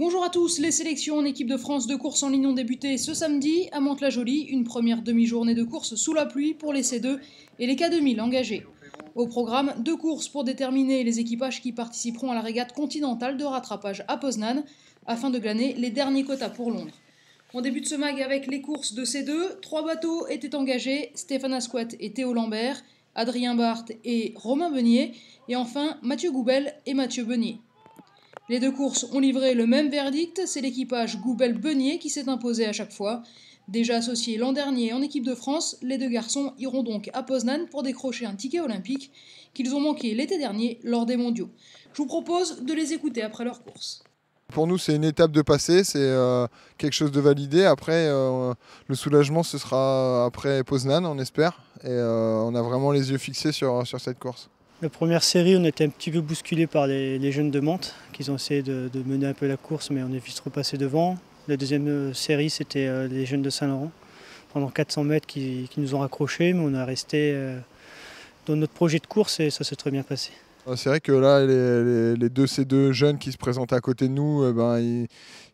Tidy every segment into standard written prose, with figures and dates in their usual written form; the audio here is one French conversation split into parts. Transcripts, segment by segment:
Bonjour à tous, les sélections en équipe de France de course en ligne ont débuté ce samedi à Mantes-la-Jolie, une première demi-journée de course sous la pluie pour les C2 et les K2000 engagés. Au programme, 2 courses pour déterminer les équipages qui participeront à la régate continentale de rattrapage à Poznan, afin de glaner les derniers quotas pour Londres. On débute ce mag avec les courses de C2, 3 bateaux étaient engagés, Stéphane Asquat et Théo Lambert, Adrien Barthes et Romain Beunier, et enfin Mathieu Goubel et Mathieu Beunier. Les 2 courses ont livré le même verdict, c'est l'équipage Goubel-Beunier qui s'est imposé à chaque fois. Déjà associés l'an dernier en équipe de France, les 2 garçons iront donc à Poznan pour décrocher un ticket olympique qu'ils ont manqué l'été dernier lors des mondiaux. Je vous propose de les écouter après leur course. Pour nous, c'est une étape de passé, c'est quelque chose de validé. Après, le soulagement, ce sera après Poznan, on espère. Et on a vraiment les yeux fixés sur cette course. La première série, on était un petit peu bousculé par les jeunes de Mantes, qui ont essayé de mener un peu la course, mais on est vite repassé devant. La deuxième série, c'était les jeunes de Saint-Laurent, pendant 400 mètres qui nous ont raccrochés, mais on a resté dans notre projet de course et ça s'est très bien passé. C'est vrai que là, ces deux jeunes qui se présentent à côté de nous,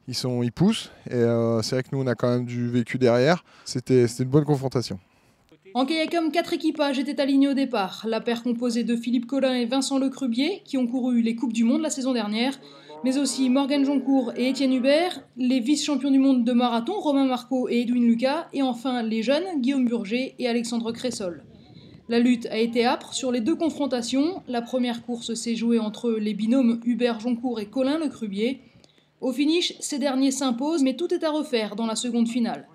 ils poussent. Et c'est vrai que nous, on a quand même du vécu derrière. C'était une bonne confrontation. En kayakum, 4 équipages étaient alignés au départ. La paire composée de Philippe Collin et Vincent Lecrubier, qui ont couru les Coupes du Monde la saison dernière, mais aussi Morgane Joncourt et Étienne Hubert, les vice-champions du monde de marathon, Romain Marco et Edwin Lucas, et enfin les jeunes, Guillaume Burger et Alexandre Cressol. La lutte a été âpre sur les 2 confrontations. La première course s'est jouée entre les binômes Hubert-Joncourt et Collin Lecrubier. Au finish, ces derniers s'imposent, mais tout est à refaire dans la seconde finale.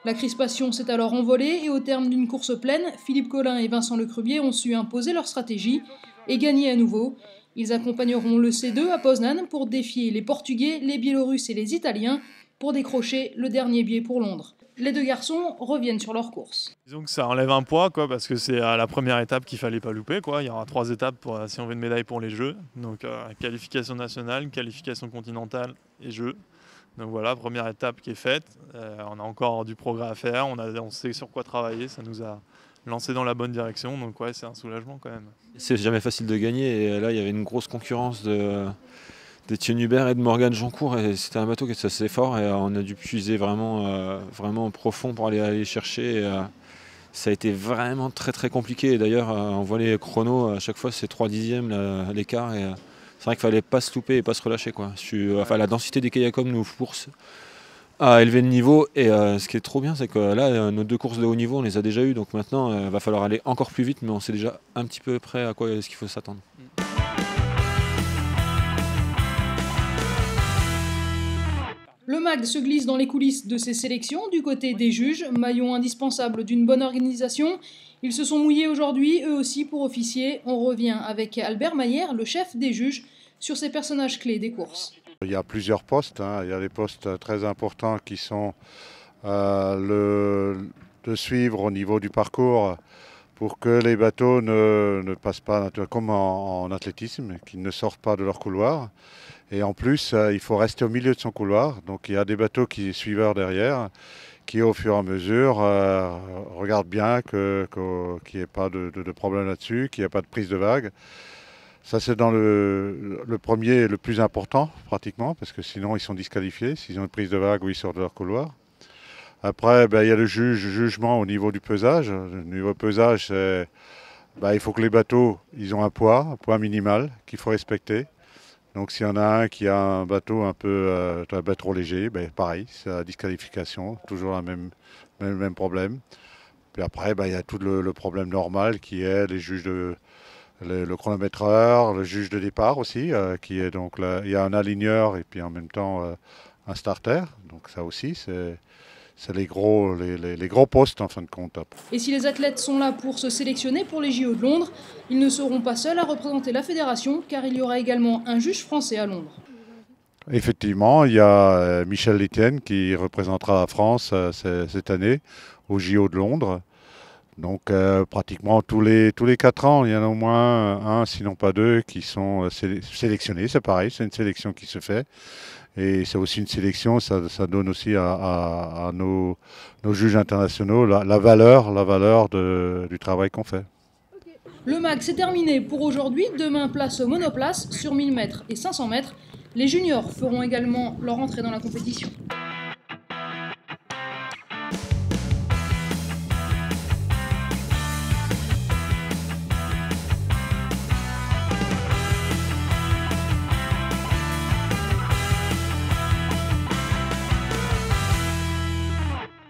La crispation s'est alors envolée et au terme d'une course pleine, Philippe Collin et Vincent Lecrubier ont su imposer leur stratégie et gagner à nouveau. Ils accompagneront le C2 à Poznan pour défier les Portugais, les Biélorusses et les Italiens pour décrocher le dernier billet pour Londres. Les 2 garçons reviennent sur leur course. Disons que ça enlève un poids, parce que c'est à la première étape qu'il fallait pas louper. Il y aura 3 étapes si on veut une médaille pour les Jeux. Donc qualification nationale, qualification continentale et Jeux. Donc voilà, première étape qui est faite. On a encore du progrès à faire, on sait sur quoi travailler, ça nous a lancé dans la bonne direction. Donc ouais, c'est un soulagement quand même. C'est jamais facile de gagner et là il y avait une grosse concurrence d'Étienne Hubert et de Morgane Joncourt et c'était un bateau qui était assez fort et on a dû puiser vraiment profond pour aller chercher. Ça a été vraiment très compliqué et d'ailleurs on voit les chronos à chaque fois c'est 3 dixièmes l'écart et c'est vrai qu'il fallait pas se louper et pas se relâcher quoi. La densité des kayakums nous force à élever le niveau et ce qui est trop bien c'est que là nos 2 courses de haut niveau on les a déjà eues donc maintenant il va falloir aller encore plus vite mais on sait déjà un petit peu près à quoi est-ce qu'il faut s'attendre. Le MAG se glisse dans les coulisses de ces sélections du côté des juges, maillon indispensable d'une bonne organisation. Ils se sont mouillés aujourd'hui, eux aussi, pour officier. On revient avec Albert Maillère, le chef des juges, sur ces personnages clés des courses. Il y a plusieurs postes, il y a des postes très importants qui sont de suivre au niveau du parcours pour que les bateaux ne passent pas comme en athlétisme, qu'ils ne sortent pas de leur couloir. Et en plus, il faut rester au milieu de son couloir. Donc il y a des bateaux qui suivent derrière, qui au fur et à mesure regardent bien qu'il n'y ait pas de problème là-dessus, qu'il n'y ait pas de prise de vague. Ça c'est dans le premier et le plus important pratiquement, parce que sinon ils sont disqualifiés s'ils ont une prise de vague ou ils sortent de leur couloir. Après, il y a le jugement au niveau du pesage. Le niveau pesage, c'est il faut que les bateaux ils ont un poids minimal qu'il faut respecter. Donc s'il y en a un qui a un bateau un peu trop léger, pareil, c'est la disqualification, toujours le même problème. Puis après, il y a tout le problème normal qui est les juges le chronométreur, le juge de départ aussi, qui est donc là, il y a un aligneur et puis en même temps un starter. Donc ça aussi, c'est les gros postes en fin de compte. Et si les athlètes sont là pour se sélectionner pour les JO de Londres, ils ne seront pas seuls à représenter la fédération car il y aura également un juge français à Londres. Effectivement, il y a Michel Létienne qui représentera la France cette année aux JO de Londres. Donc pratiquement tous les 4 ans, il y en a au moins un, sinon pas 2, qui sont sélectionnés. C'est pareil, c'est une sélection qui se fait. Et c'est aussi une sélection, ça donne aussi à nos juges internationaux la valeur du travail qu'on fait. Le MAG c'est terminé pour aujourd'hui. Demain, place aux monoplaces sur 1000 mètres et 500 mètres. Les juniors feront également leur entrée dans la compétition.